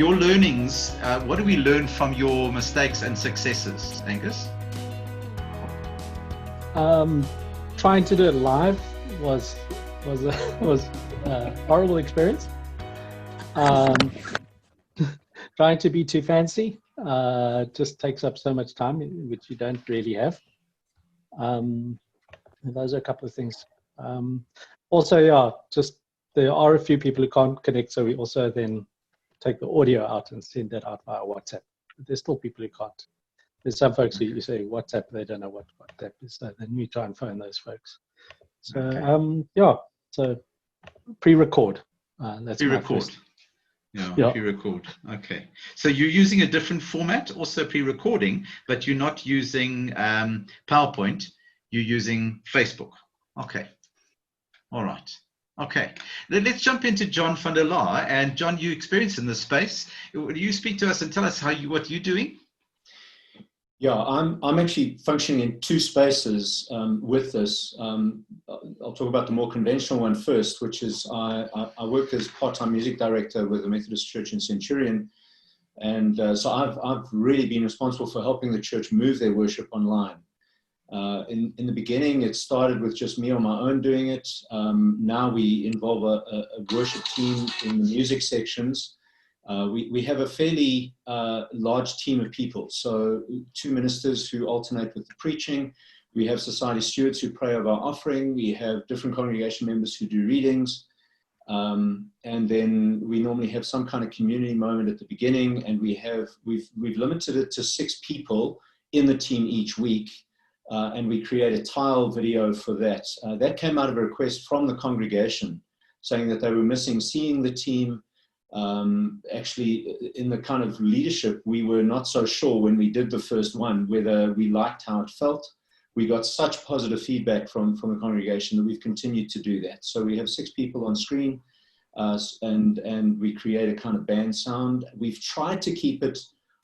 your learnings, what do we learn from your mistakes and successes, Angus? Trying to do it live was a horrible experience. Trying to be too fancy just takes up so much time, which you don't really have. Those are a couple of things. Also, yeah, just there are a few people who can't connect, so we also then take the audio out and send that out via WhatsApp. But there's still people who can't. There's some folks who you say WhatsApp, they don't know what WhatsApp is, so then we try and phone those folks. So yeah, so pre-record. That's pre-record. Yeah, pre-record. Okay. So you're using a different format, also pre-recording, but you're not using PowerPoint. You're using Facebook. Okay. All right. Okay. Then let's jump into John van der Laar. And John, you experience in this space. Will you speak to us and tell us what you're doing? Yeah, I'm actually functioning in two spaces with this. I'll talk about the more conventional one first, which is I work as part-time music director with the Methodist Church in Centurion. And so I've really been responsible for helping the church move their worship online. In the beginning, it started with just me on my own doing it. Now we involve a worship team in the music sections. We have a fairly large team of people. So 2 ministers who alternate with the preaching. We have society stewards who pray over our offering. We have different congregation members who do readings. And then we normally have some kind of community moment at the beginning. And we've limited it to 6 people in the team each week. And we create a tile video for that. That came out of a request from the congregation saying that they were missing seeing the team. Actually, in the kind of leadership, we were not so sure when we did the first one whether we liked how it felt. We got such positive feedback from the congregation that we've continued to do that. So we have 6 people on screen, and we create a kind of band sound. We've tried to keep it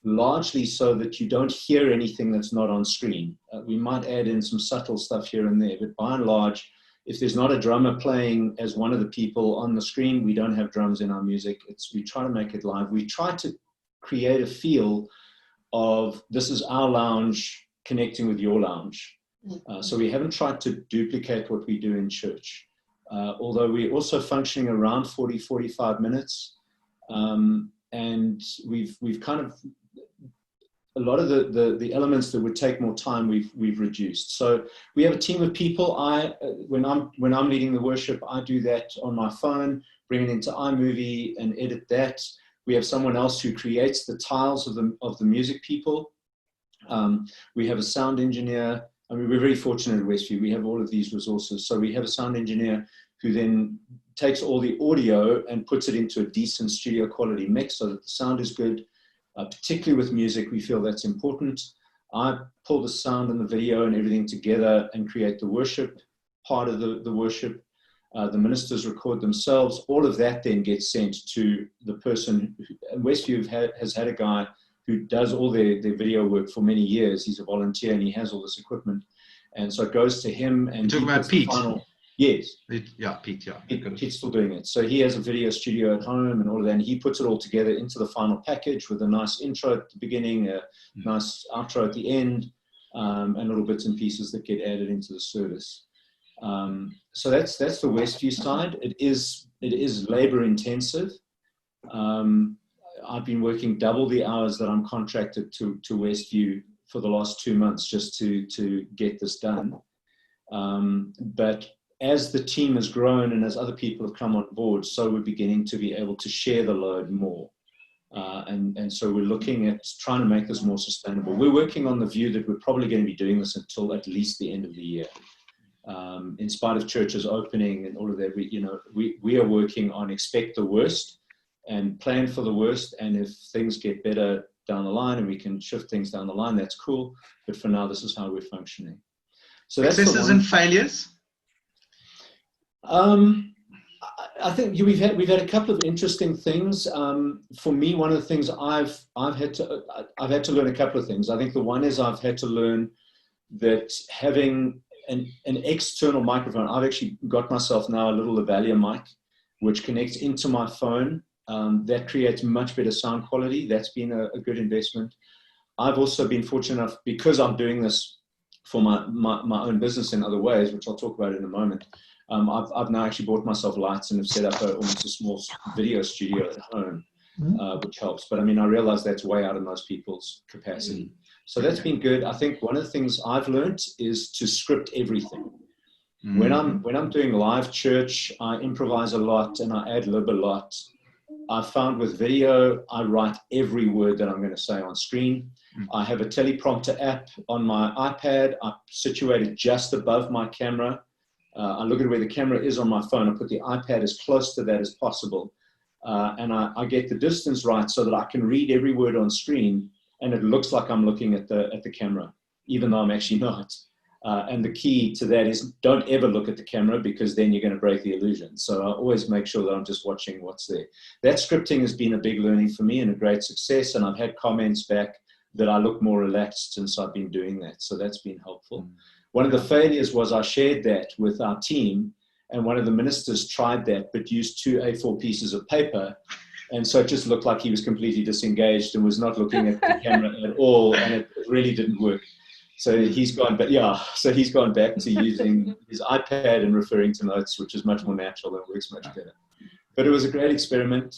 largely so that you don't hear anything that's not on screen. We might add in some subtle stuff here and there, but by and large, if there's not a drummer playing as one of the people on the screen, we don't have drums in our music. We try to make it live. We try to create a feel of this is our lounge connecting with your lounge. So we haven't tried to duplicate what we do in church, although we're also functioning around 40, 45 minutes. And we've kind of, a lot of the elements that would take more time, we've reduced. So we have a team of people. When I'm leading the worship, I do that on my phone, bring it into iMovie and edit that. We have someone else who creates the tiles of the music people. We have a sound engineer. I mean, we're very fortunate at Westview. We have all of these resources. So we have a sound engineer who then takes all the audio and puts it into a decent studio quality mix so that the sound is good. Particularly with music, we feel that's important. I pull the sound and the video and everything together and create the worship part of the worship. The ministers record themselves. All of that then gets sent to the person. Westview has had a guy who does all their video work for many years. He's a volunteer and he has all this equipment. And so it goes to him. And you're talking about Pete? Yes. Pete, yeah. Pete's still doing it. So he has a video studio at home and all of that, and he puts it all together into the final package with a nice intro at the beginning, a nice outro at the end, and little bits and pieces that get added into the service. So that's the Westview side. It is labor intensive. I've been working double the hours that I'm contracted to Westview for the last 2 months just to get this done. But as the team has grown and as other people have come on board, so we're beginning to be able to share the load more. And so we're looking at trying to make this more sustainable. We're working on the view that we're probably going to be doing this until at least the end of the year. In spite of churches opening and all of that, we are working on expect the worst and plan for the worst. And if things get better down the line and we can shift things down the line, that's cool. But for now, this is how we're functioning. So that's successes and failures. I think we've had a couple of interesting things. For me, one of the things I've had to learn a couple of things. I think the one is I've had to learn that having an external microphone. I've actually got myself now a little Lavalier mic, which connects into my phone That creates much better sound quality. That's been a good investment. I've also been fortunate enough, because I'm doing this for my own business in other ways, which I'll talk about in a moment. I've now actually bought myself lights and have set up almost a small video studio at home, which helps. But I mean, I realize that's way out of most people's capacity. So that's been good. I think one of the things I've learned is to script everything. When I'm doing live church, I improvise a lot and I ad-lib a lot. I found with video, I write every word that I'm going to say on screen. I have a teleprompter app on my iPad. I situate it just above my camera. I look at where the camera is on my phone. I put the iPad as close to that as possible. And I get the distance right so that I can read every word on screen and it looks like I'm looking at the camera, even though I'm actually not. And the key to that is don't ever look at the camera, because then you're going to break the illusion. So I always make sure that I'm just watching what's there. That scripting has been a big learning for me and a great success. And I've had comments back that I look more relaxed since I've been doing that. So that's been helpful. One of the failures was I shared that with our team, and one of the ministers tried that but used 2 A4 pieces of paper. And so it just looked like he was completely disengaged and was not looking at the camera at all. And it really didn't work. So he's gone back to using his iPad and referring to notes, which is much more natural and works much better. But it was a great experiment,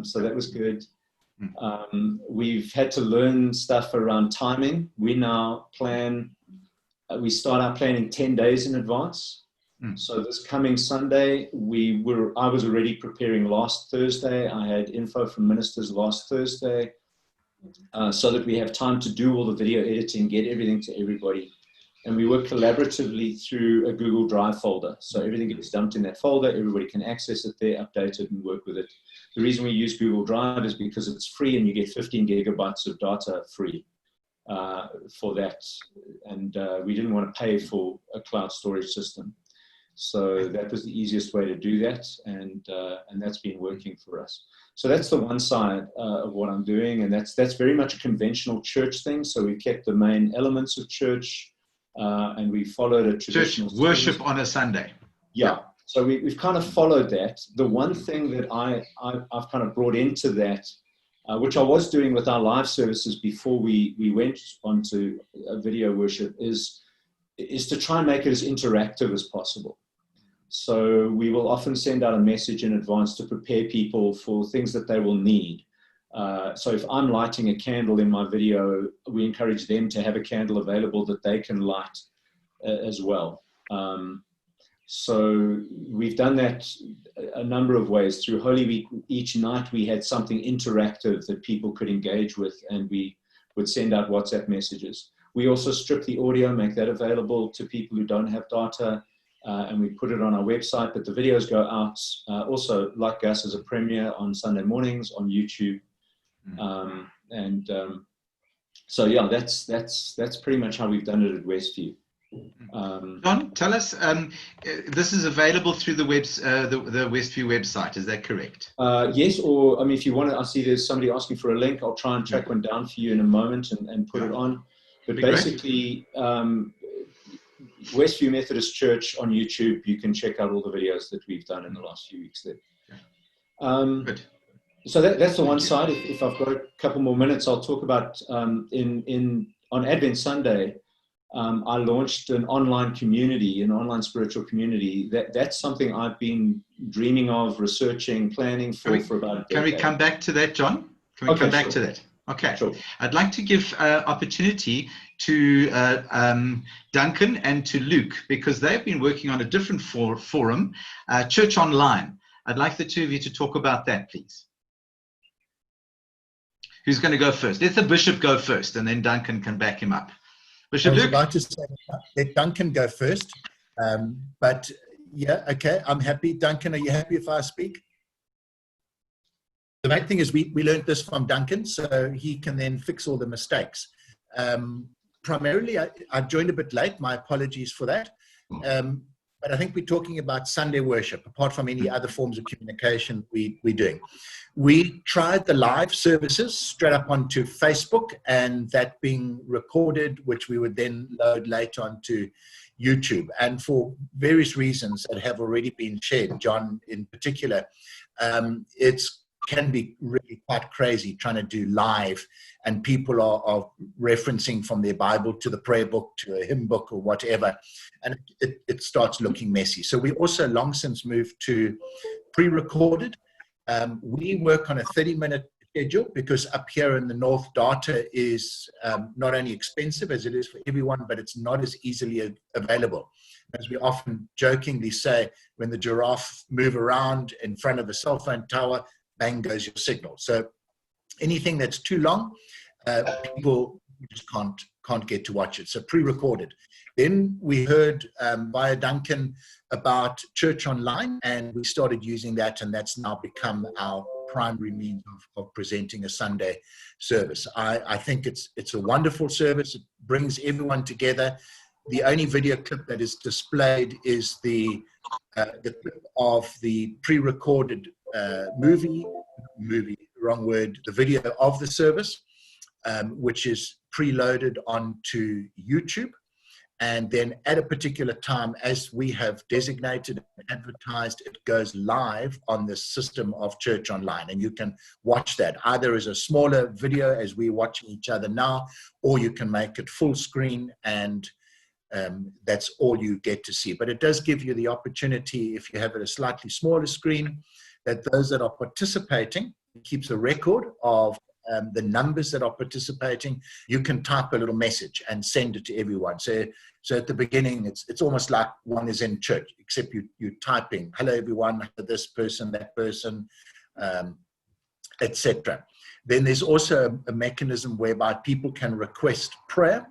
so that was good. We've had to learn stuff around timing. We now we start our planning 10 days in advance. So this coming Sunday, I was already preparing last Thursday. I had info from ministers last Thursday. So that we have time to do all the video editing, get everything to everybody. And we work collaboratively through a Google Drive folder. So everything gets dumped in that folder. Everybody can access it there, update it, and work with it. The reason we use Google Drive is because it's free and you get 15 gigabytes of data free for that. And we didn't want to pay for a cloud storage system. So that was the easiest way to do that. And that's been working for us. So that's the one side of what I'm doing, and that's very much a conventional church thing. So we kept the main elements of church, and we followed a traditional church worship on a Sunday. Yeah. So we've kind of followed that. The one thing that I've kind of brought into that, which I was doing with our live services before we went onto video worship, is to try and make it as interactive as possible. So we will often send out a message in advance to prepare people for things that they will need. So if I'm lighting a candle in my video, we encourage them to have a candle available that they can light as well. So we've done that a number of ways. Through Holy Week, each night we had something interactive that people could engage with, and we would send out WhatsApp messages. We also strip the audio, make that available to people who don't have data. And we put it on our website, but the videos go out also, like us, as a premiere on Sunday mornings on YouTube. So yeah, that's pretty much how we've done it at Westview. John, tell us, this is available through the Westview website, is that correct? Yes, or I mean, if you want to, I see there's somebody asking for a link. I'll try and track one down for you in a moment and put it on. But basically, Westview Methodist Church on YouTube, you can check out all the videos that we've done in the last few weeks there. Good. So that's the one side. If I've got a couple more minutes, I'll talk about on Advent Sunday, I launched an online community, an online spiritual community. That's something I've been dreaming of, researching, planning for about a decade. Can we come back to that, John? Can we come back to that? Okay. Sure. I'd like to give opportunity to Duncan and to Luke, because they've been working on a different forum, Church Online. I'd like the two of you to talk about that, please. Who's going to go first? Let the bishop go first, and then Duncan can back him up. Bishop Luke? I was about to say, let Duncan go first. But yeah, okay, I'm happy. Duncan, are you happy if I speak? The main thing is we learned this from Duncan, so he can then fix all the mistakes. Primarily, I joined a bit late. My apologies for that. But I think we're talking about Sunday worship, apart from any other forms of communication we're doing. We tried the live services straight up onto Facebook, and that being recorded, which we would then load later onto YouTube. And for various reasons that have already been shared, John in particular, it's can be really quite crazy trying to do live, and people are referencing from their Bible to the prayer book to a hymn book or whatever, and it starts looking messy. So we also long since moved to pre-recorded. We work on a 30-minute schedule because up here in the north, data is not only expensive as it is for everyone, but it's not as easily available. As we often jokingly say, when the giraffe move around in front of a cell phone tower, bang goes your signal. So anything that's too long, people just can't get to watch it. So pre-recorded. Then we heard via Duncan about Church Online, and we started using that, and that's now become our primary means of presenting a Sunday service. I think it's a wonderful service. It brings everyone together. The only video clip that is displayed is the clip of the pre-recorded movie, wrong word, the video of the service, which is preloaded onto YouTube. And then at a particular time, as we have designated and advertised, it goes live on the system of Church Online. And you can watch that either as a smaller video as we're watching each other now, or you can make it full screen, and that's all you get to see. But it does give you the opportunity, if you have it a slightly smaller screen, that those that are participating, it keeps a record of the numbers that are participating. You can type a little message and send it to everyone. So at the beginning, it's almost like one is in church, except you're typing, hello everyone, this person, that person, etc. Then there's also a mechanism whereby people can request prayer,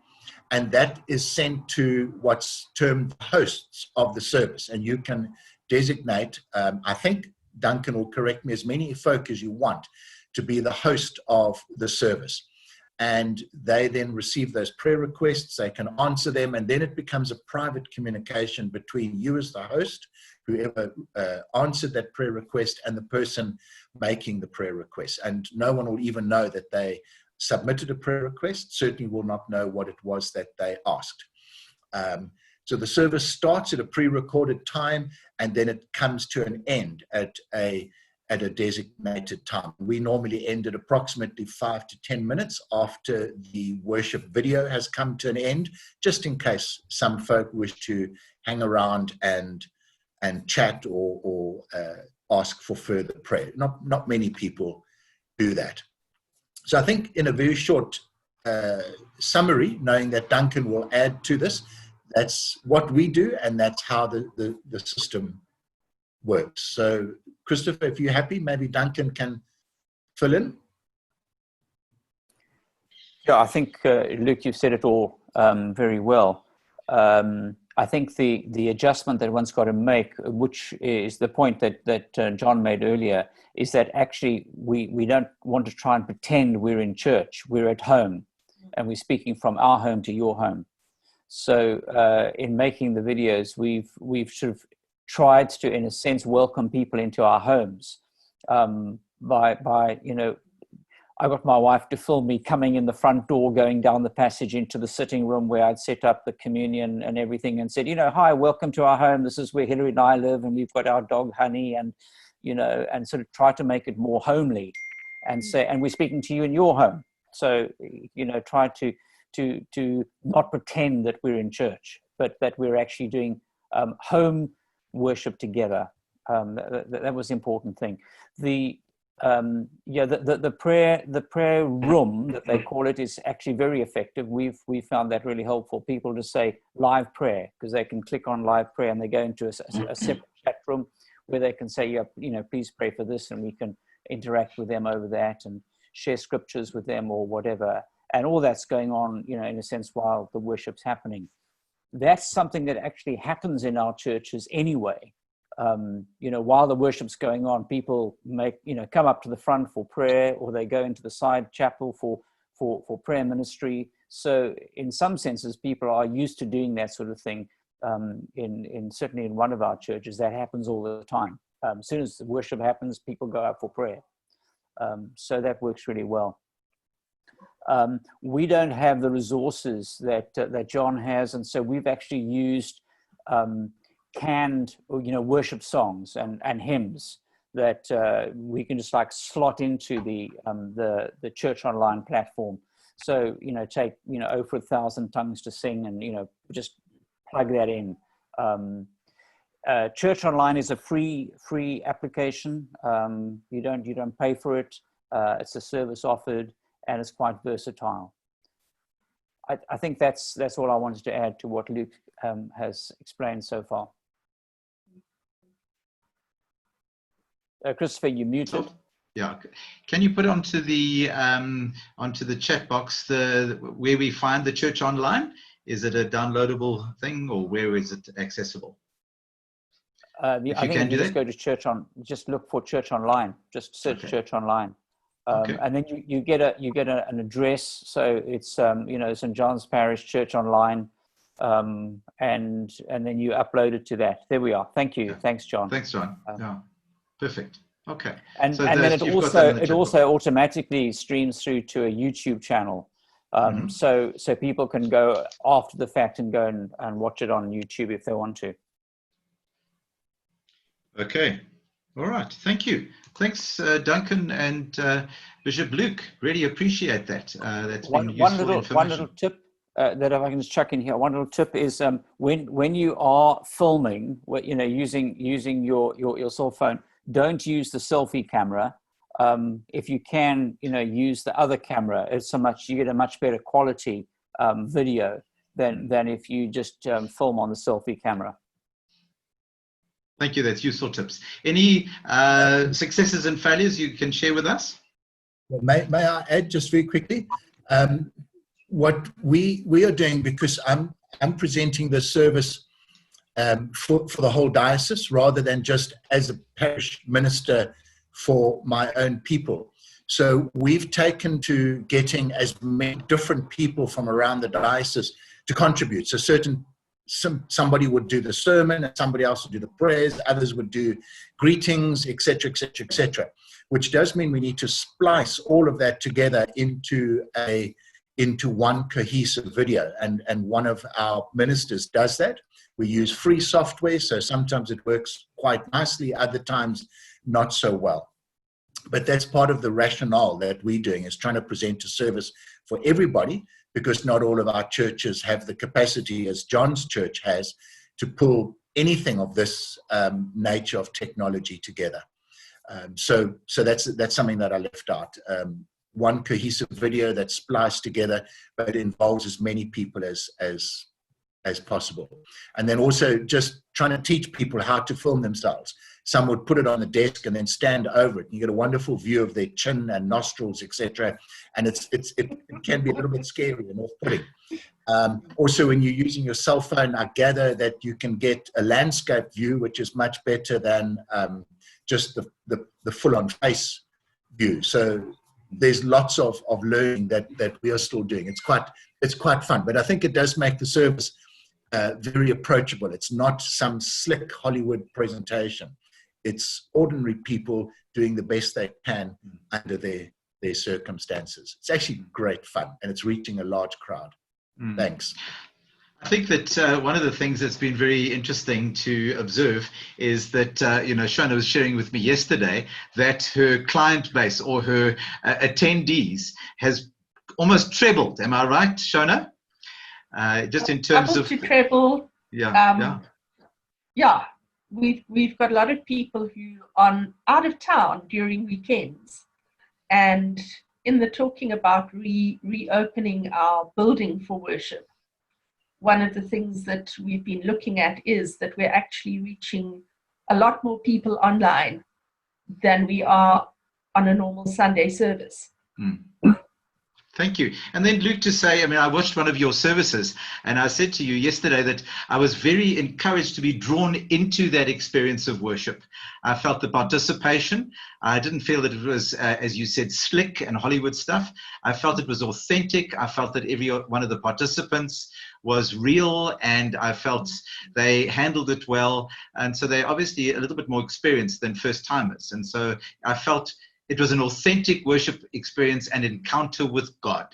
and that is sent to what's termed hosts of the service. And you can designate, I think Duncan will correct me, as many folk as you want to be the host of the service. And they then receive those prayer requests, they can answer them, and then it becomes a private communication between you as the host, whoever answered that prayer request, and the person making the prayer request. And no one will even know that they submitted a prayer request, certainly will not know what it was that they asked. So the service starts at a pre-recorded time, and then it comes to an end at a designated time. We normally end at approximately 5 to 10 minutes after the worship video has come to an end, just in case some folk wish to hang around and chat or ask for further prayer. Not many people do that. So I think in a very short summary, knowing that Duncan will add to this, that's what we do, and that's how the system works. So Christopher, if you're happy, maybe Duncan can fill in. Yeah, I think, Luke, you've said it all very well. I think the adjustment that one's got to make, which is the point that John made earlier, is that actually we don't want to try and pretend we're in church. We're at home, and we're speaking from our home to your home. So in making the videos, we've sort of tried to, in a sense, welcome people into our homes by you know, I got my wife to film me coming in the front door, going down the passage into the sitting room where I'd set up the communion and everything, and said, you know, hi, welcome to our home. This is where Hillary and I live, and we've got our dog Honey, and you know, and sort of try to make it more homely, and say, and we're speaking to you in your home. So you know, try to not pretend that we're in church, but that we're actually doing home worship together. That was the important thing. The prayer room that they call it is actually very effective. We've found that really helpful. People to say live prayer, because they can click on live prayer and they go into a separate chat room where they can say, you know, please pray for this, and we can interact with them over that and share scriptures with them or whatever. And all that's going on, you know, in a sense, while the worship's happening. That's something that actually happens in our churches anyway. You know, while the worship's going on, people come up to the front for prayer, or they go into the side chapel for prayer ministry. So in some senses, people are used to doing that sort of thing. Certainly in one of our churches, that happens all the time. As soon as the worship happens, people go out for prayer. So that works really well. We don't have the resources that John has, and so we've actually used canned, worship songs and hymns that we can just like slot into the Church Online platform. So, take, Oh for a Thousand Tongues to Sing, and, just plug that in. Church Online is a free application. You don't pay for it. It's a service offered, and it's quite versatile. I think that's all I wanted to add to what Luke has explained so far. Christopher, you muted. Yeah, can you put onto the chat box where we find the Church Online? Is it a downloadable thing, or where is it accessible? I think you just go to just look for Church Online. Just search Church Online, and then you get an address. So it's St. John's Parish Church Online, and then you upload it to that. There we are. Thank you. Yeah. Thanks, John. Yeah, perfect. Okay. And then it also automatically streams through to a YouTube channel. So people can go after the fact and go and watch it on YouTube if they want to. Okay. All right. Thank you. Thanks, Duncan and Bishop Luke. Really appreciate that. That's been useful information. One little tip that if I can just chuck in here. One little tip is when you are filming, using your cell phone, don't use the selfie camera. If you can, use the other camera. You get a much better quality video than if you just film on the selfie camera. Thank you. That's useful tips. Any successes and failures you can share with us? May I add just very quickly? What we are doing, because I'm presenting the service for the whole diocese rather than just as a parish minister for my own people. So we've taken to getting as many different people from around the diocese to contribute. So somebody would do the sermon, and somebody else would do the prayers, others would do greetings, etc., etc., etc. Which does mean we need to splice all of that together into one cohesive video, and one of our ministers does that. We use free software, so sometimes it works quite nicely, other times not so well. But that's part of the rationale that we're doing, is trying to present a service for everybody, because not all of our churches have the capacity, as John's church has, to pull anything of this nature of technology together. So that's something that I left out. One cohesive video that's spliced together, but it involves as many people as possible. And then also just trying to teach people how to film themselves. Some would put it on the desk and then stand over it. You get a wonderful view of their chin and nostrils, etc. And it can be a little bit scary and off-putting. Also, when you're using your cell phone, I gather that you can get a landscape view, which is much better than just the full-on face view. So there's lots of learning that we are still doing. It's quite fun, but I think it does make the service very approachable. It's not some slick Hollywood presentation. It's ordinary people doing the best they can under their circumstances. It's actually great fun, and it's reaching a large crowd. Thanks. I think that one of the things that's been very interesting to observe is that, Shona was sharing with me yesterday that her client base, or her attendees, has almost trebled. Am I right, Shona? Just in terms of... to treble. Yeah. Yeah. We've got a lot of people who are out of town during weekends, and in the talking about reopening our building for worship, one of the things that we've been looking at is that we're actually reaching a lot more people online than we are on a normal Sunday service. Thank you. And then Luke, to say, I watched one of your services, and I said to you yesterday that I was very encouraged to be drawn into that experience of worship. I felt the participation. I didn't feel that it was, as you said, slick and Hollywood stuff. I felt it was authentic. I felt that every one of the participants was real, and I felt they handled it well. And so they're obviously a little bit more experienced than first timers. And so I felt it was an authentic worship experience and encounter with God.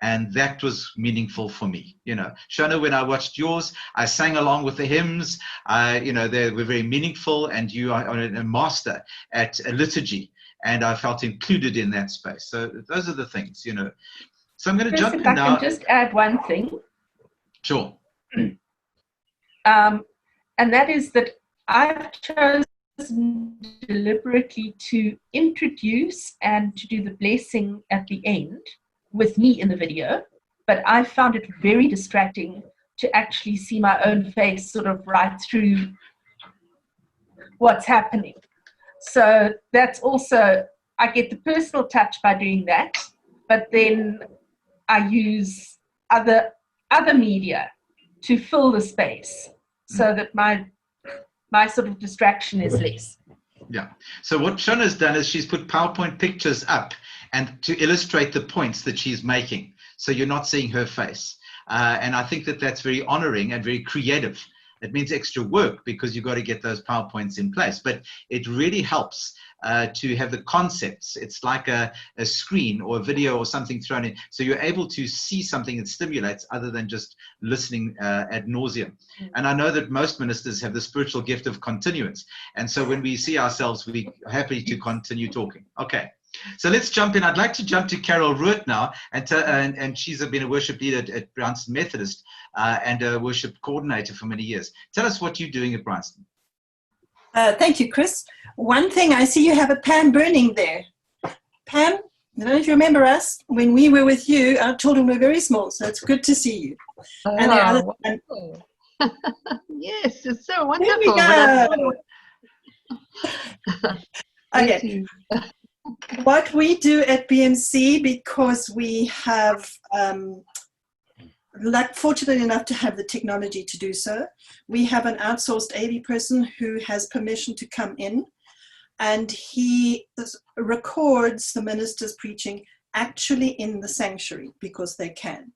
And that was meaningful for me. Shona, when I watched yours, I sang along with the hymns. They were very meaningful, and you are a master at a liturgy, and I felt included in that space. So those are the things, So I'm going to jump in now. I can just add one thing. Sure. And that is that I've chosen deliberately to introduce and to do the blessing at the end with me in the video, but I found it very distracting to actually see my own face sort of right through what's happening. So that's also, I get the personal touch by doing that, but then I use other media to fill the space so that my sort of distraction is less. Yeah. So what Shona's done is she's put PowerPoint pictures up and to illustrate the points that she's making. So you're not seeing her face. And I think that that's very honoring and very creative. It means extra work because you've got to get those PowerPoints in place. But it really helps to have the concepts. It's like a screen or a video or something thrown in. So you're able to see something that stimulates other than just listening ad nauseum. And I know that most ministers have the spiritual gift of continuance. And so when we see ourselves, we're happy to continue talking. Okay. So let's jump in. I'd like to jump to Carol Ruert now, and she's been a worship leader at Bryanston Methodist and a worship coordinator for many years. Tell us what you're doing at Bryanston. Thank you, Chris. One thing, I see you have a pan burning there. Pam, I don't know if you remember us. When we were with you, our children were very small, so it's good to see you. And the other, yes, it's so wonderful. Okay. What we do at BMC, because we have fortunate enough to have the technology to do so, we have an outsourced AV person who has permission to come in, and he records the ministers preaching actually in the sanctuary because they can.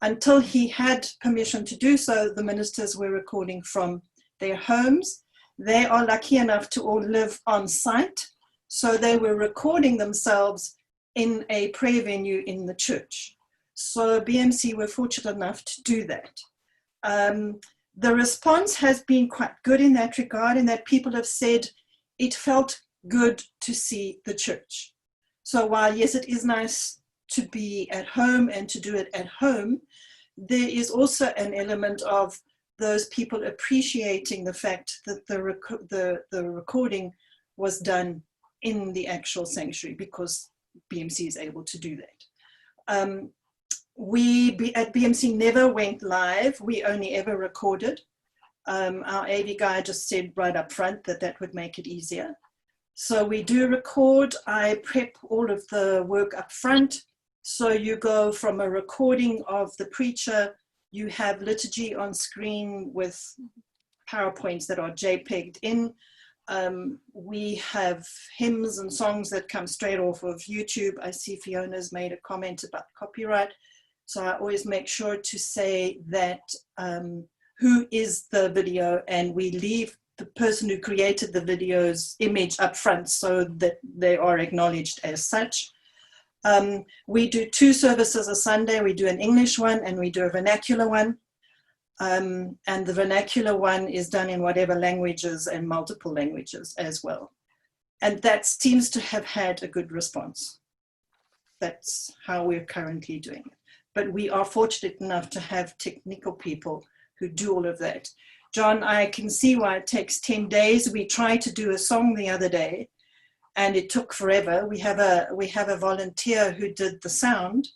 Until he had permission to do so, the ministers were recording from their homes. They are lucky enough to all live on site, so they were recording themselves in a prayer venue in the church. So BMC were fortunate enough to do that. The response has been quite good in that regard, in that people have said it felt good to see the church. So while, yes, it is nice to be at home and to do it at home, there is also an element of those people appreciating the fact that the recording was done in the actual sanctuary because BMC is able to do that. We at BMC never went live. We only ever recorded. Our AV guy just said right up front that that would make it easier. So we do record. I prep all of the work up front. So you go from a recording of the preacher, you have liturgy on screen with PowerPoints that are JPEG'd in. We have hymns and songs that come straight off of YouTube. I see Fiona's made a comment about copyright. So I always make sure to say that who is the video, and we leave the person who created the video's image up front so that they are acknowledged as such. We do 2 services a Sunday. We do an English one and we do a vernacular one. And the vernacular one is done in whatever languages and multiple languages as well. And that seems to have had a good response. That's how we're currently doing it. But we are fortunate enough to have technical people who do all of that. John, I can see why it takes 10 days. We tried to do a song the other day and it took forever. We have a volunteer who did the sound,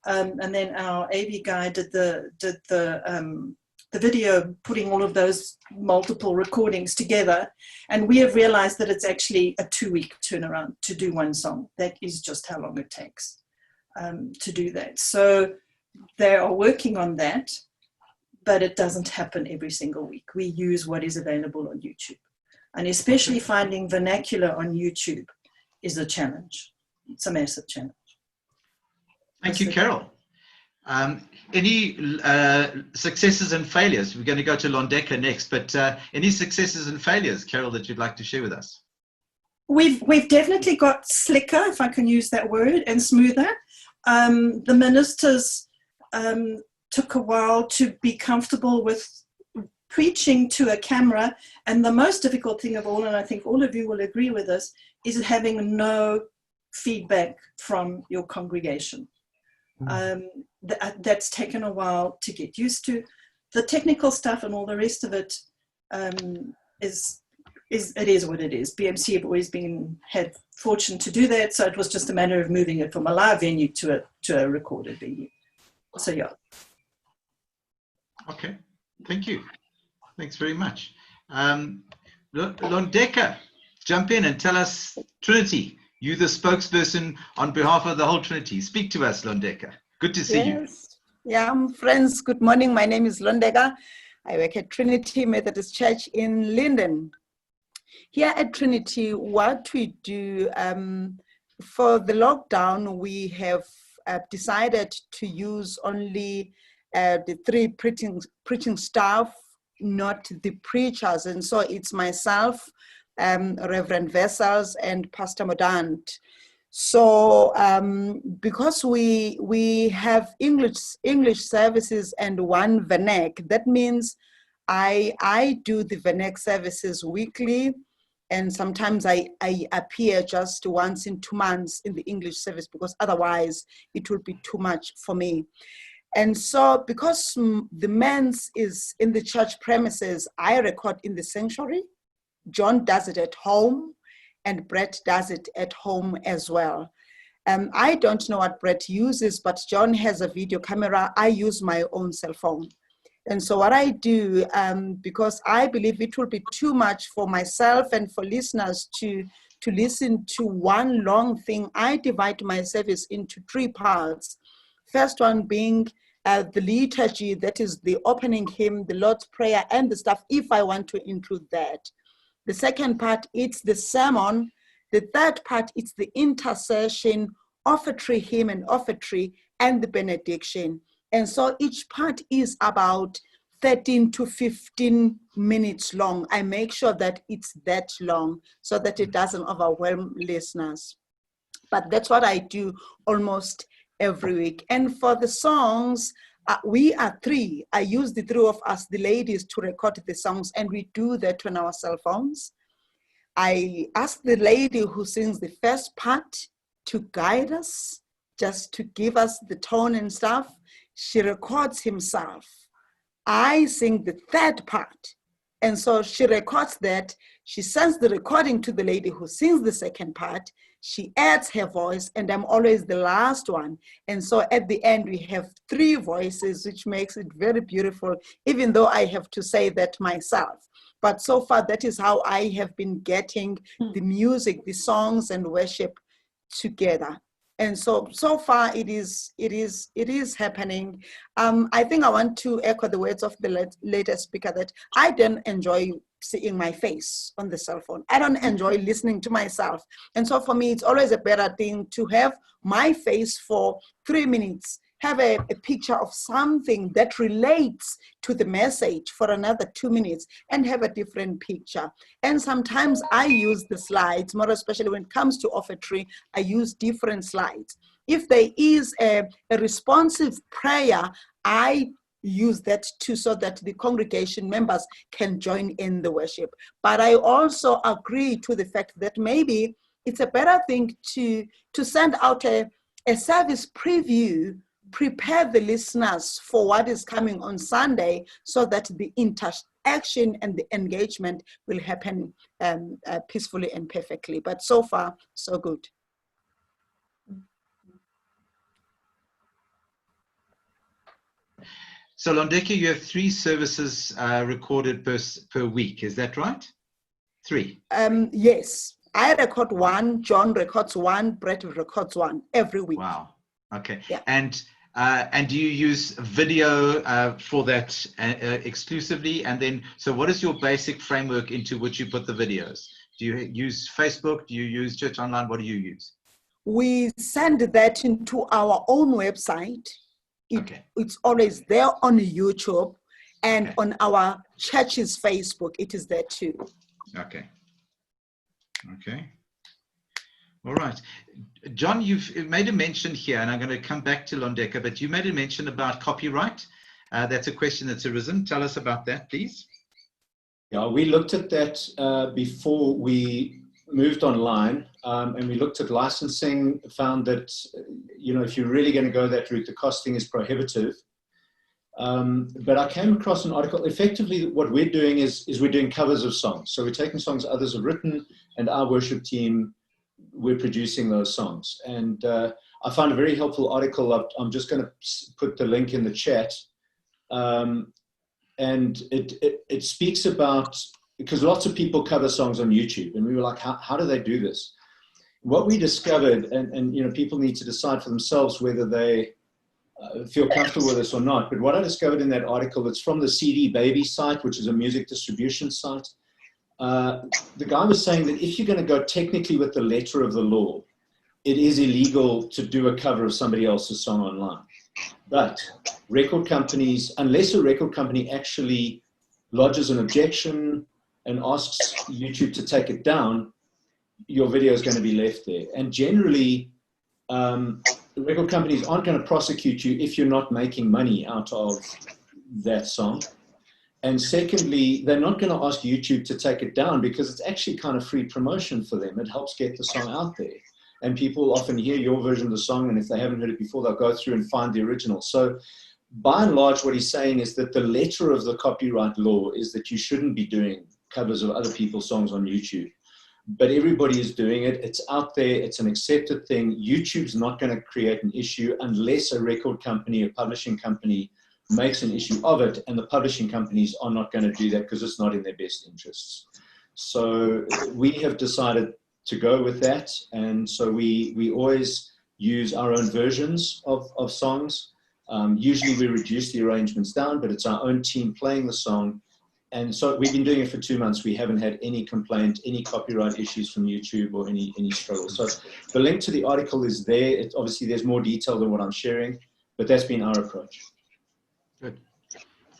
and then our AV guy did the video, putting all of those multiple recordings together. And we have realized that it's actually a 2-week turnaround to do one song. That is just how long it takes to do that. So they are working on that, but it doesn't happen every single week. We use what is available on YouTube. And especially finding vernacular on YouTube is a challenge. It's a massive challenge. Thank you, Carol. Any successes and failures? We're going to go to Londeka next, but any successes and failures, Carol, that you'd like to share with us? We've definitely got slicker, if I can use that word, and smoother. The ministers took a while to be comfortable with preaching to a camera, and the most difficult thing of all, and I think all of you will agree with this, is having no feedback from your congregation. That's taken a while to get used to. The technical stuff and all the rest of it is what it is. BMC have always had fortune to do that, so it was just a matter of moving it from a live venue to a recorded venue. So yeah. Okay, thank you. Thanks very much. Londeka, jump in and tell us, Trinity, you the spokesperson on behalf of the whole Trinity. Speak to us, Londeka. Good to see you. Yeah, friends, good morning. My name is Londeka. I work at Trinity Methodist Church in Linden. Here at Trinity, what we do, for the lockdown, we have decided to use only the 3 preaching staff, not the preachers. And so it's myself, Reverend Vessels, and Pastor Modant. So because we have English services and 1 Vernac, that means I do the Vernac services weekly, and sometimes I appear just once in 2 months in the English service, because otherwise it will be too much for me. And so because the men's is in the church premises, I record in the sanctuary. John does it at home, and Brett does it at home as well. I don't know what Brett uses, but John has a video camera. I use my own cell phone. And so what I do, because I believe it will be too much for myself and for listeners to listen to one long thing, I divide my service into 3 parts. First one being the liturgy, that is the opening hymn, the Lord's Prayer, and the stuff, if I want to include that. The second part, it's the sermon. The third part, it's the intercession, offertory hymn and offertory, and the benediction. And so each part is about 13 to 15 minutes long. I make sure that it's that long so that it doesn't overwhelm listeners. But that's what I do almost every week. And for the songs, we are 3. I use the 3 of us, the ladies, to record the songs, and we do that on our cell phones. I ask the lady who sings the first part to guide us, just to give us the tone and stuff. She records himself. I sing the third part. And so she records that. She sends the recording to the lady who sings the second part. She adds her voice, and I'm always the last one. And so at the end, we have 3 voices, which makes it very beautiful, even though I have to say that myself. But so far, that is how I have been getting the music, the songs and worship together. And so far it is happening. I think I want to echo the words of the latest speaker that I don't enjoy seeing my face on the cell phone. I don't enjoy listening to myself. And so for me, it's always a better thing to have my face for 3 minutes, have a picture of something that relates to the message for another 2 minutes, and have a different picture. And sometimes I use the slides, more especially when it comes to offertory, I use different slides. If there is a responsive prayer, I use that too, so that the congregation members can join in the worship. But I also agree to the fact that maybe it's a better thing to send out a service preview, prepare the listeners for what is coming on Sunday, so that the interaction and the engagement will happen peacefully and perfectly. But so far, so good. So Londeka, you have 3 services recorded per week, is that right? 3? Yes, I record 1, John records 1, Brett records 1 every week. Wow, okay. Yeah. And do you use video for that exclusively? And then, so what is your basic framework into which you put the videos? Do you use Facebook? Do you use Church Online? What do you use? We send that into our own website. It's always there on YouTube, and on our church's Facebook, it is there too. Okay. All right. John, you've made a mention here, and I'm going to come back to Londeka, but you made a mention about copyright. That's a question that's arisen. Tell us about that, please. Yeah, we looked at that before we moved online, and we looked at licensing, found that, if you're really going to go that route, the costing is prohibitive. But I came across an article. Effectively, what we're doing is we're doing covers of songs. So we're taking songs others have written, and our worship team, we're producing those songs. And I found a very helpful article. I'm just going to put the link in the chat. And it speaks about, because lots of people cover songs on YouTube, and we were like, how do they do this? What we discovered, and people need to decide for themselves whether they feel comfortable with this or not, but what I discovered in that article, it's from the CD Baby site, which is a music distribution site. The guy was saying that if you're going to go technically with the letter of the law, it is illegal to do a cover of somebody else's song online. But record companies, unless a record company actually lodges an objection and asks YouTube to take it down, your video is going to be left there. And generally, the record companies aren't going to prosecute you if you're not making money out of that song. And secondly, they're not going to ask YouTube to take it down because it's actually kind of free promotion for them. It helps get the song out there. And people often hear your version of the song, and if they haven't heard it before, they'll go through and find the original. So by and large, what he's saying is that the letter of the copyright law is that you shouldn't be doing covers of other people's songs on YouTube. But everybody is doing it. It's out there. It's an accepted thing. YouTube's not going to create an issue unless a record company, a publishing company makes an issue of it. And the publishing companies are not going to do that because it's not in their best interests. So we have decided to go with that. And so we always use our own versions of songs. Usually we reduce the arrangements down, but it's our own team playing the song. And so we've been doing it for 2 months. We haven't had any complaint, any copyright issues from YouTube or any struggle. So the link to the article is there. Obviously, there's more detail than what I'm sharing, but that's been our approach. Good.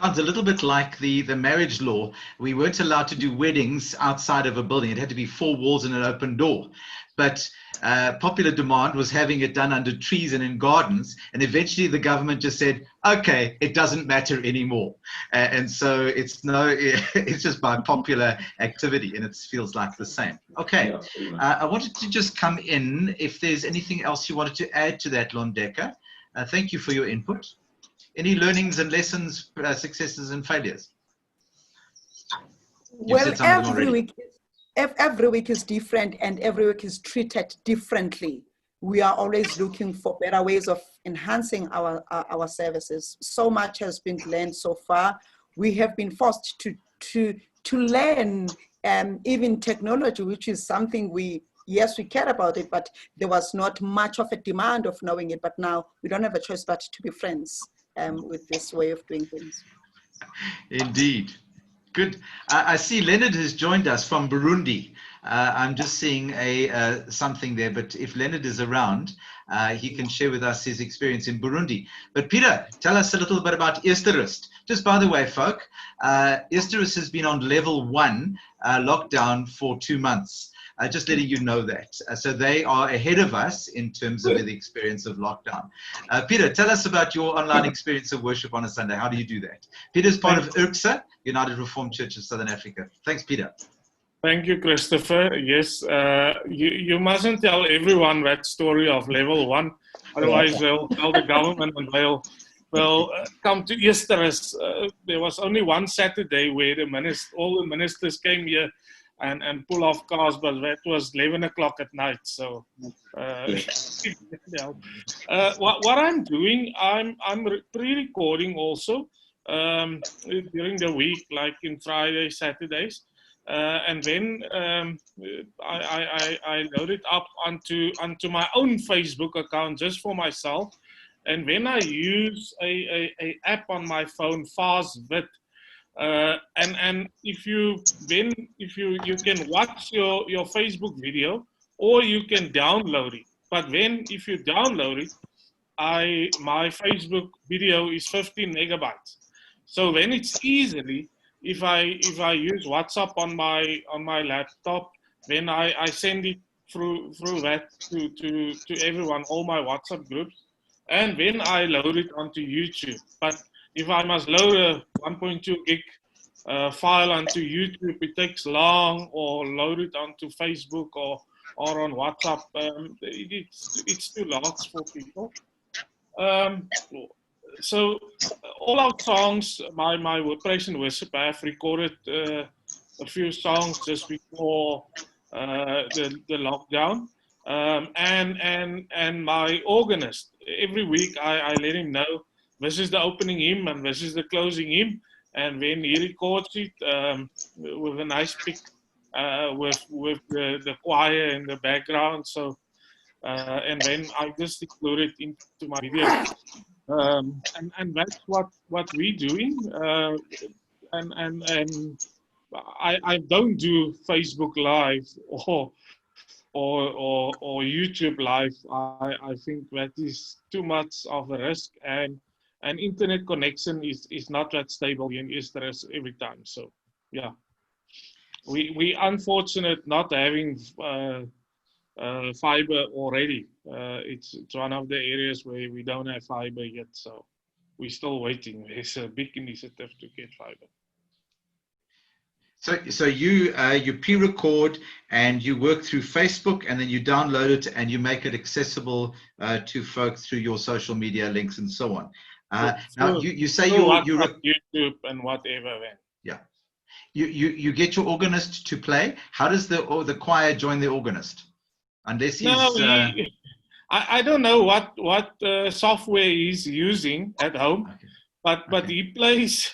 Sounds a little bit like the marriage law. We weren't allowed to do weddings outside of a building. It had to be 4 walls and an open door. But popular demand was having it done under trees and in gardens. And eventually the government just said, okay, it doesn't matter anymore. And so it's just by popular activity, and it feels like the same. Okay, I wanted to just come in if there's anything else you wanted to add to that, Londeka. Thank you for your input. Any learnings and lessons, successes and failures? Well, every week is different, and every week is treated differently. We are always looking for better ways of enhancing our services. So much has been learned so far. We have been forced to learn even technology, which is something we care about it, but there was not much of a demand of knowing it. But now we don't have a choice but to be friends with this way of doing things. Indeed. Good. I see Leonard has joined us from Burundi. I'm just seeing something there, but if Leonard is around, he can share with us his experience in Burundi. But Peter, tell us a little bit about Eersterust. Just by the way, folk, Eersterust has been on level 1 lockdown for 2 months. Just letting you know that. So they are ahead of us in terms of the experience of lockdown. Peter, tell us about your online experience of worship on a Sunday. How do you do that? Peter's part of URCSA, United Reformed Church of Southern Africa. Thanks, Peter. Thank you, Christopher. Yes, you mustn't tell everyone that story of level 1. Otherwise, they'll tell the government and they'll come to Eersterust. There was only one Saturday where all the ministers came here and pull off cars, but that was 11 o'clock at night. So what I'm doing, I'm pre-recording also during the week, like in Friday, Saturdays, and then I load it up onto my own Facebook account just for myself, and then I use a app on my phone, FastVid. And if you can watch your Facebook video, or you can download it. But then if you download it, my Facebook video is 15 megabytes. So then it's easily, if I use WhatsApp on my laptop, then I send it through that to everyone, all my WhatsApp groups, and then I load it onto YouTube. But if I must load a 1.2 gig file onto YouTube, it takes long, or load it onto Facebook or on WhatsApp. It's too large for people. So all our songs, my Praise and Worship, I have recorded a few songs just before the lockdown, and my organist, every week I let him know this is the opening hymn and this is the closing hymn, and then he records it with a nice pic with the choir in the background. So and then I just include it into my video, and that's what we're doing. And I don't do Facebook Live or YouTube Live. I think that is too much of a risk, and internet connection is not that stable in Israel every time. So yeah, we unfortunate not having fiber already. It's one of the areas where we don't have fiber yet, so we're still waiting. There's a big initiative to get fiber. So you pre-record and you work through Facebook, and then you download it and you make it accessible to folks through your social media links and so on. Now you say you YouTube and whatever. Then. Yeah, you get your organist to play. How does the choir join the organist? Unless he's I don't know what software he's using at home, okay. but he plays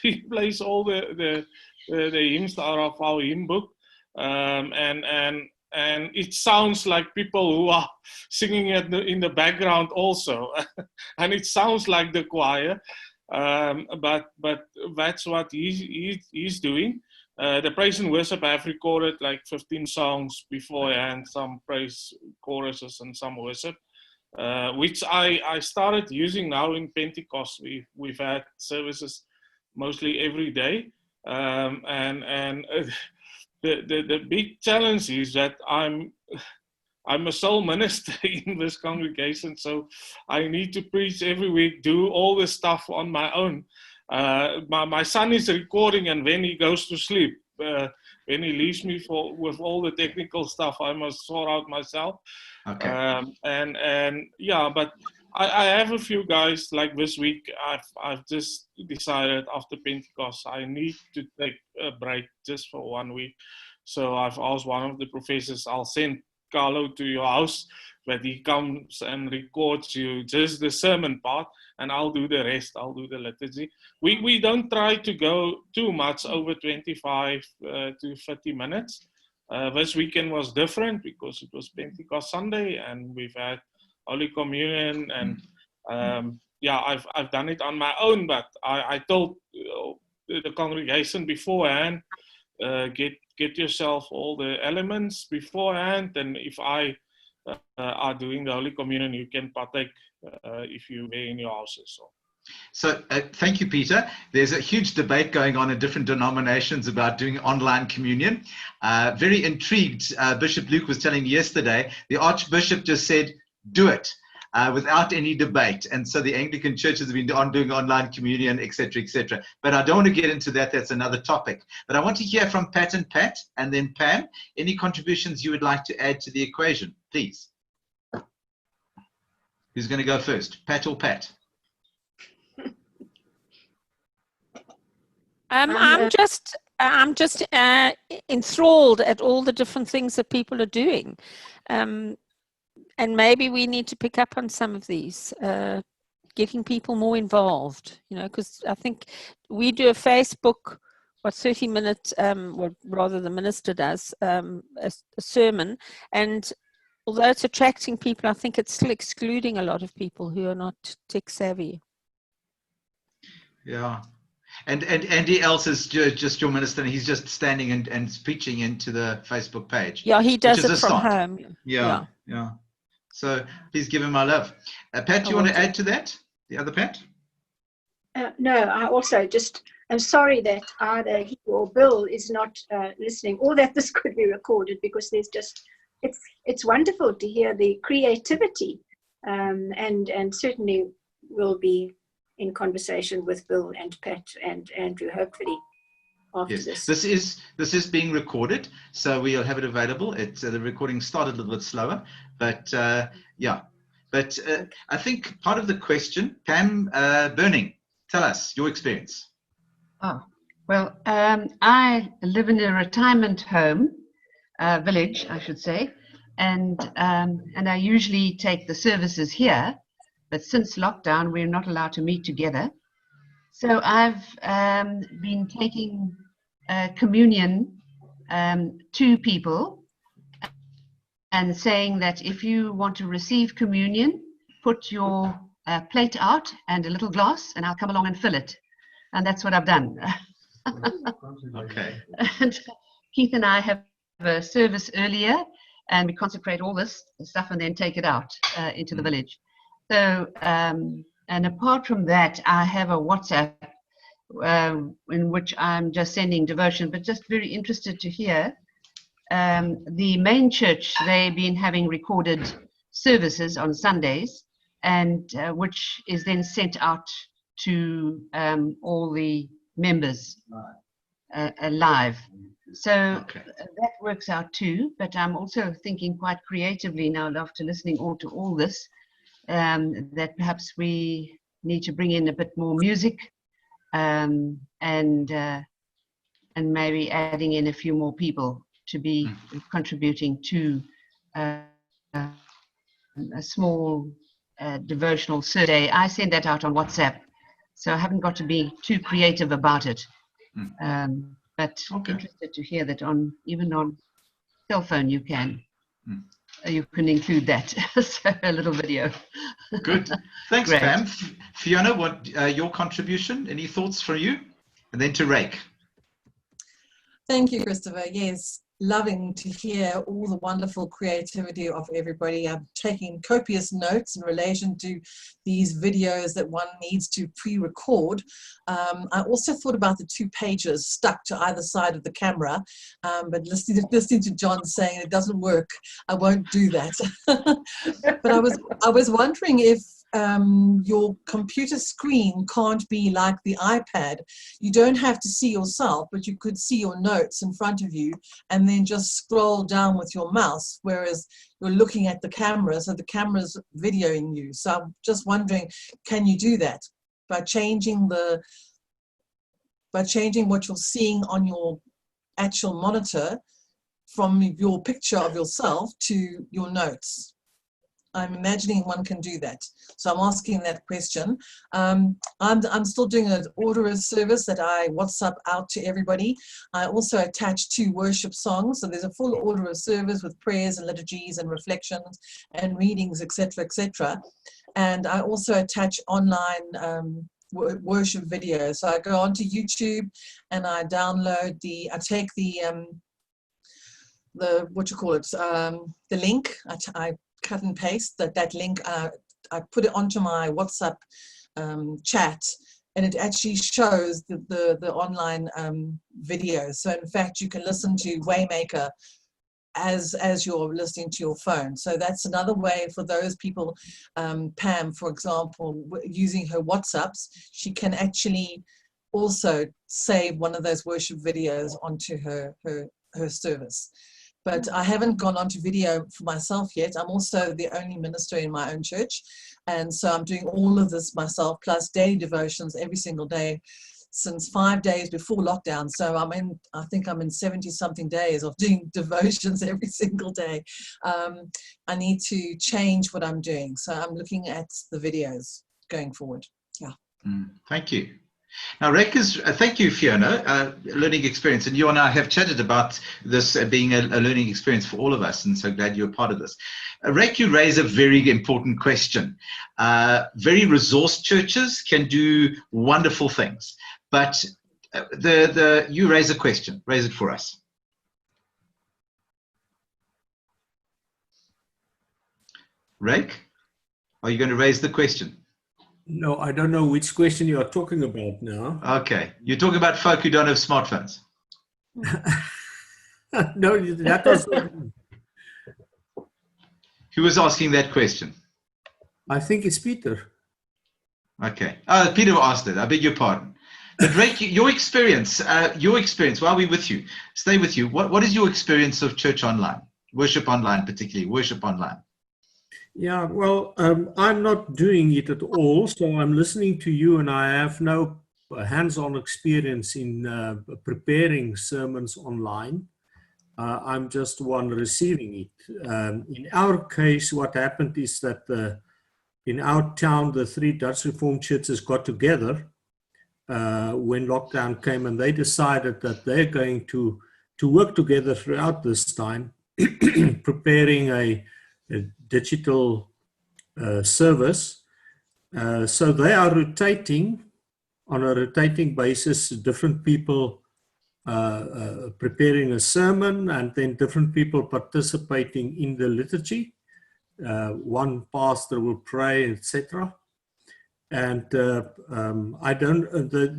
all the hymns that are of our hymn book, and it sounds like people who are singing in the background also, and it sounds like the choir, but that's what he's doing. The praise and worship, I've recorded like 15 songs beforehand, some praise choruses and some worship, which I started using now in Pentecost. We've had services mostly every day. And the big challenge is that I'm a sole minister in this congregation, so I need to preach every week, do all this stuff on my own. My son is recording, and when he goes to sleep, when he leaves me with all the technical stuff, I must sort out myself. Okay. And yeah, but I have a few guys. Like this week, I've just decided after Pentecost I need to take a break just for 1 week. So I've asked one of the professors, I'll send Carlo to your house, but he comes and records you just the sermon part, and I'll do the rest. I'll do the liturgy. We don't try to go too much over 25 to 30 minutes. This weekend was different because it was Pentecost Sunday, and we've had Holy Communion, and yeah, I've done it on my own, but I told the congregation beforehand, get yourself all the elements beforehand, and if I are doing the Holy Communion, you can partake if you're in your houses. So thank you, Peter. There's a huge debate going on in different denominations about doing online communion. Very intrigued. Bishop Luke was telling me yesterday, the Archbishop just said, do it. Without any debate. And so the Anglican churches have been doing online communion, etc., etc. But I don't want to get into that. That's another topic. But I want to hear from Pat and Pat, and then Pam. Any contributions you would like to add to the equation, please? Who's going to go first, Pat or Pat? I'm just enthralled at all the different things that people are doing. And maybe we need to pick up on some of these, getting people more involved, because I think we do a Facebook, 30-minute, or rather the minister does, a sermon. And although it's attracting people, I think it's still excluding a lot of people who are not tech savvy. Yeah. And Andy else is just your minister, and he's just standing and preaching into the Facebook page. Yeah, he does it from home. Yeah. So please give him my love. Pat, do you want to add to that? The other Pat? No, I also I'm sorry that either he or Bill is not listening, or that this could be recorded, because there's just it's wonderful to hear the creativity, and certainly we'll be in conversation with Bill and Pat and Andrew hopefully after Yes, this. this is being recorded, so we'll have it available. The recording started a little bit slower, but yeah. But I think part of the question, Pam Burning, tell us your experience. Oh, well, I live in a retirement home, village, I should say, and I usually take the services here, but since lockdown, we're not allowed to meet together. So I've been taking communion to people and saying that if you want to receive communion, put your plate out and a little glass, and I'll come along and fill it. And that's what I've done. Okay. And Keith and I have a service earlier, and we consecrate all this stuff and then take it out into the village. So, and apart from that, I have a WhatsApp in which I'm just sending devotion, but just very interested to hear. The main church, they've been having recorded services on Sundays, and which is then sent out to all the members live. So that works out too, but I'm also thinking quite creatively now after listening to all this, that perhaps we need to bring in a bit more music and maybe adding in a few more people to be contributing to a small devotional survey. I send that out on WhatsApp, so I haven't got to be too creative about it. But interested to hear that even on cell phone you can include that. So a little video. Good. Thanks, Great. Pam. Fiona, what your contribution? Any thoughts for you? And then to Rake. Thank you, Christopher. Yes, loving to hear all the wonderful creativity of everybody. I'm taking copious notes in relation to these videos that one needs to pre-record. I also thought about the 2 pages stuck to either side of the camera, but listening to John saying it doesn't work, I won't do that. But I was wondering if your computer screen can't be like the iPad. You don't have to see yourself, but you could see your notes in front of you and then just scroll down with your mouse, whereas you're looking at the camera, so the camera's videoing you. So I'm just wondering, can you do that by changing what you're seeing on your actual monitor from your picture of yourself to your notes? I'm imagining one can do that. So I'm asking that question. I'm still doing an order of service that I WhatsApp out to everybody. I also attach 2 worship songs. So there's a full order of service with prayers and liturgies and reflections and readings, etc., etc. And I also attach online worship videos. So I go onto YouTube and I download I take the link. I cut and paste that link. I put it onto my WhatsApp chat, and it actually shows the online video. So in fact, you can listen to Waymaker as you're listening to your phone. So that's another way for those people. Pam, for example, using her WhatsApps, she can actually also save one of those worship videos onto her service. But I haven't gone onto video for myself yet. I'm also the only minister in my own church. And so I'm doing all of this myself, plus daily devotions every single day since 5 days before lockdown. So I think I'm in 70 something days of doing devotions every single day. I need to change what I'm doing. So I'm looking at the videos going forward. Yeah. Thank you. Now, thank you, Fiona, learning experience. And you and I have chatted about this being a learning experience for all of us, and so glad you're part of this. Rake, you raise a very important question. Very resourced churches can do wonderful things, but you raise a question. Raise it for us. Rake, are you going to raise the question? No, I don't know which question you are talking about now. Okay. You're talking about folk who don't have smartphones. No, that was... Who was asking that question? I think it's Peter. Okay. Peter asked it. I beg your pardon. But Ray, your experience, while we're with you, stay with you. What is your experience of church online, worship online, particularly worship online? Yeah, well, I'm not doing it at all. So I'm listening to you, and I have no hands-on experience in preparing sermons online. I'm just one receiving it. In our case, what happened is that in our town, the 3 Dutch Reformed churches got together when lockdown came, and they decided that they're going to work together throughout this time, preparing a digital service. So they are rotating on a rotating basis, different people preparing a sermon, and then different people participating in the liturgy. One pastor will pray, etc. And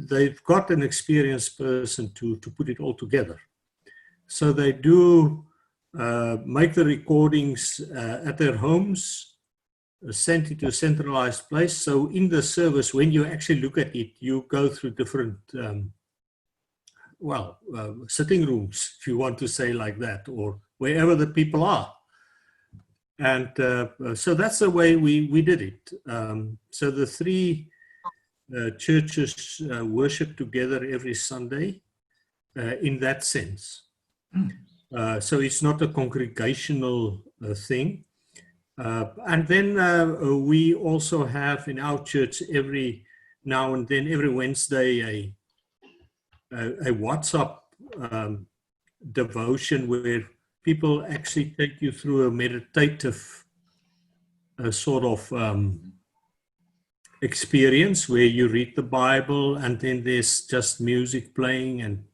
they've got an experienced person to put it all together. So they do make the recordings at their homes, sent it to a centralized place. So in the service, when you actually look at it, you go through different, sitting rooms, if you want to say like that, or wherever the people are. And so that's the way we did it. So the 3 churches worship together every Sunday in that sense. So it's not a congregational thing. And then we also have in our church every now and then, every Wednesday, a WhatsApp devotion where people actually take you through a meditative sort of experience where you read the Bible, and then there's just music playing and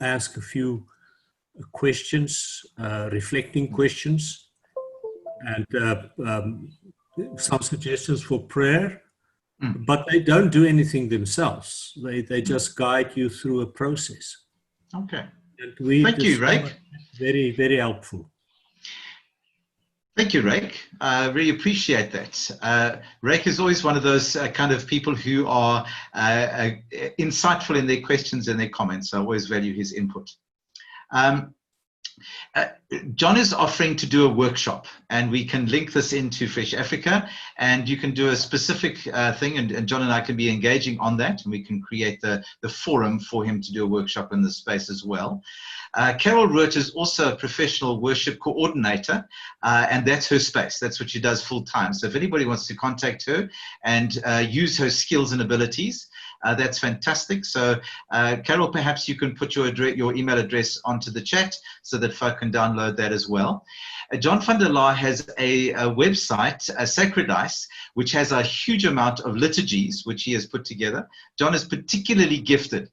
ask a few questions, reflecting questions, and some suggestions for prayer. But they don't do anything themselves. They just guide you through a process. Okay. And thank you, Rake. Very, very helpful. Thank you, Rake. I really appreciate that. Rake is always one of those kind of people who are insightful in their questions and their comments. I always value his input. John is offering to do a workshop, and we can link this into Fresh Africa, and you can do a specific thing, and John and I can be engaging on that, and we can create the forum for him to do a workshop in this space as well. Carol Root is also a professional worship coordinator, and that's her space. That's what she does full time. So if anybody wants to contact her and use her skills and abilities, that's fantastic. So Carol, perhaps you can put your email address onto the chat so that folk can download that as well. John van der Laar has a website, Sacredice, which has a huge amount of liturgies, which he has put together. John is particularly gifted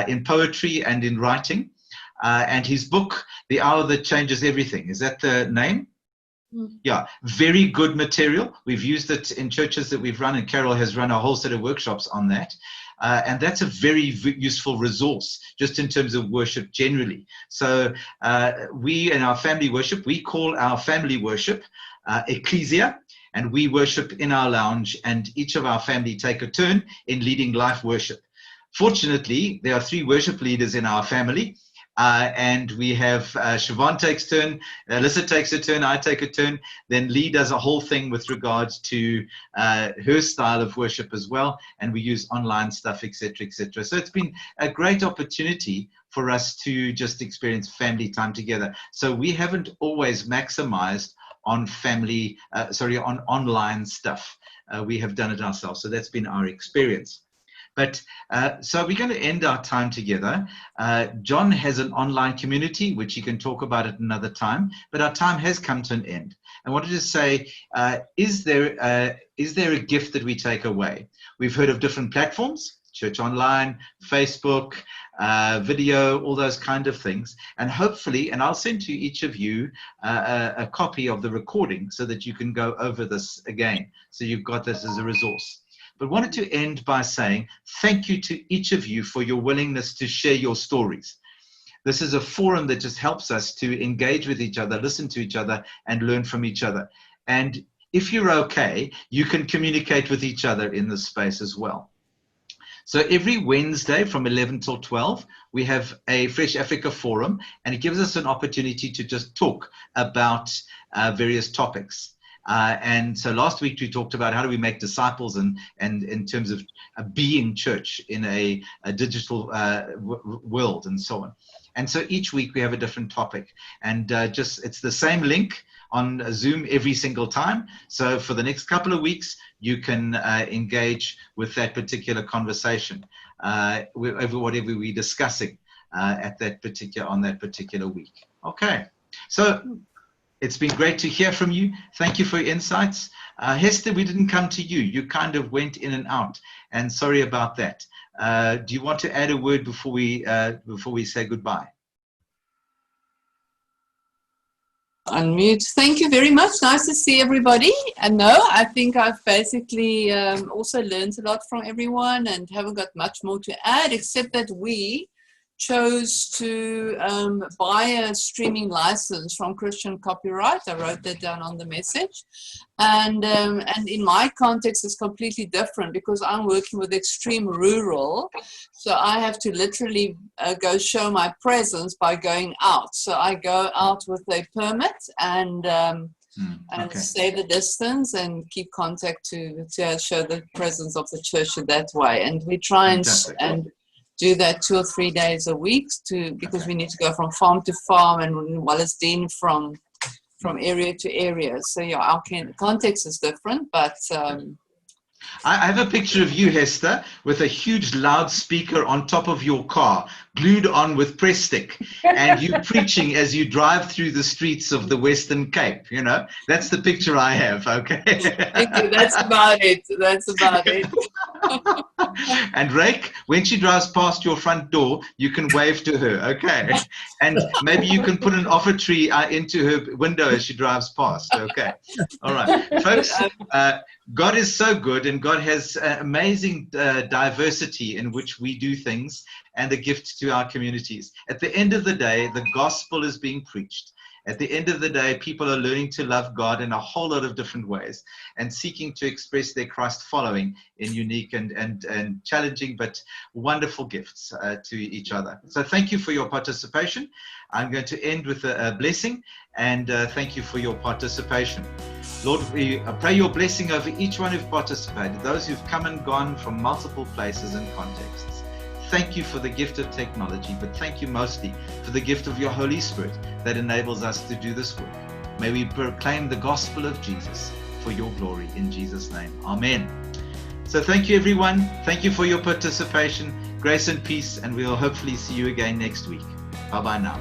in poetry and in writing. And his book, The Hour That Changes Everything, is that the name? Yeah, very good material. We've used it in churches that we've run, and Carol has run a whole set of workshops on that. And that's a very useful resource just in terms of worship generally. So we in our family worship, we call our family worship Ecclesia, and we worship in our lounge, and each of our family take a turn in leading life worship. Fortunately, there are 3 worship leaders in our family. And we have Siobhan takes a turn, Alyssa takes a turn, I take a turn, then Lee does a whole thing with regards to her style of worship as well, and we use online stuff, etc., etc. So it's been a great opportunity for us to just experience family time together. So we haven't always maximized on on online stuff. We have done it ourselves, so that's been our experience. But so we're going to end our time together. John has an online community, which he can talk about at another time, but our time has come to an end. I wanted to say, is there a gift that we take away? We've heard of different platforms, Church Online, Facebook, video, all those kind of things. And hopefully, and I'll send to each of you a copy of the recording so that you can go over this again. So you've got this as a resource. But wanted to end by saying thank you to each of you for your willingness to share your stories. This is a forum that just helps us to engage with each other, listen to each other, and learn from each other. And if you're okay, you can communicate with each other in this space as well. So every Wednesday from 11 till 12, we have a Fresh Africa Forum, and it gives us an opportunity to just talk about various topics. And so last week we talked about how do we make disciples and in terms of being church in a digital world and so on. And so each week we have a different topic, and it's the same link on Zoom every single time. So for the next couple of weeks, you can engage with that particular conversation over whatever we're discussing on that particular week. Okay, so it's been great to hear from you. Thank you for your insights. Hester, we didn't come to you. You kind of went in and out, and sorry about that. Do you want to add a word before we say goodbye? Unmute. Thank you very much. Nice to see everybody. And no, I think I've basically also learned a lot from everyone and haven't got much more to add, except that we chose to buy a streaming license from Christian Copyright. I wrote that down on the message. And in my context, it's completely different because I'm working with extreme rural. So I have to literally go show my presence by going out. So I go out with a permit and stay the distance and keep contact to show the presence of the church in that way. And we try and do that 2 or 3 days a week because we need to go from farm to farm and Wallisdene from area to area. So yeah, our context is different, but I have a picture of you, Hester, with a huge loudspeaker on top of your car, glued on with press stick, and you preaching as you drive through the streets of the Western Cape. You know, that's the picture I have. Okay. Thank you. That's about it. That's about it. And Rake, when she drives past your front door, you can wave to her. Okay. And maybe you can put an offertory into her window as she drives past. Okay. All right, folks. God is so good, and God has amazing diversity in which we do things and a gift to our communities. At the end of the day, the gospel is being preached. At the end of the day, people are learning to love God in a whole lot of different ways and seeking to express their Christ following in unique and challenging but wonderful gifts to each other. So thank you for your participation. I'm going to end with a blessing, and thank you for your participation. Lord, we pray your blessing over each one who've participated, those who've come and gone from multiple places and contexts. Thank you for the gift of technology, but thank you mostly for the gift of your Holy Spirit that enables us to do this work. May we proclaim the gospel of Jesus for your glory in Jesus' name. Amen. So thank you, everyone. Thank you for your participation. Grace and peace, and we'll hopefully see you again next week. Bye-bye now.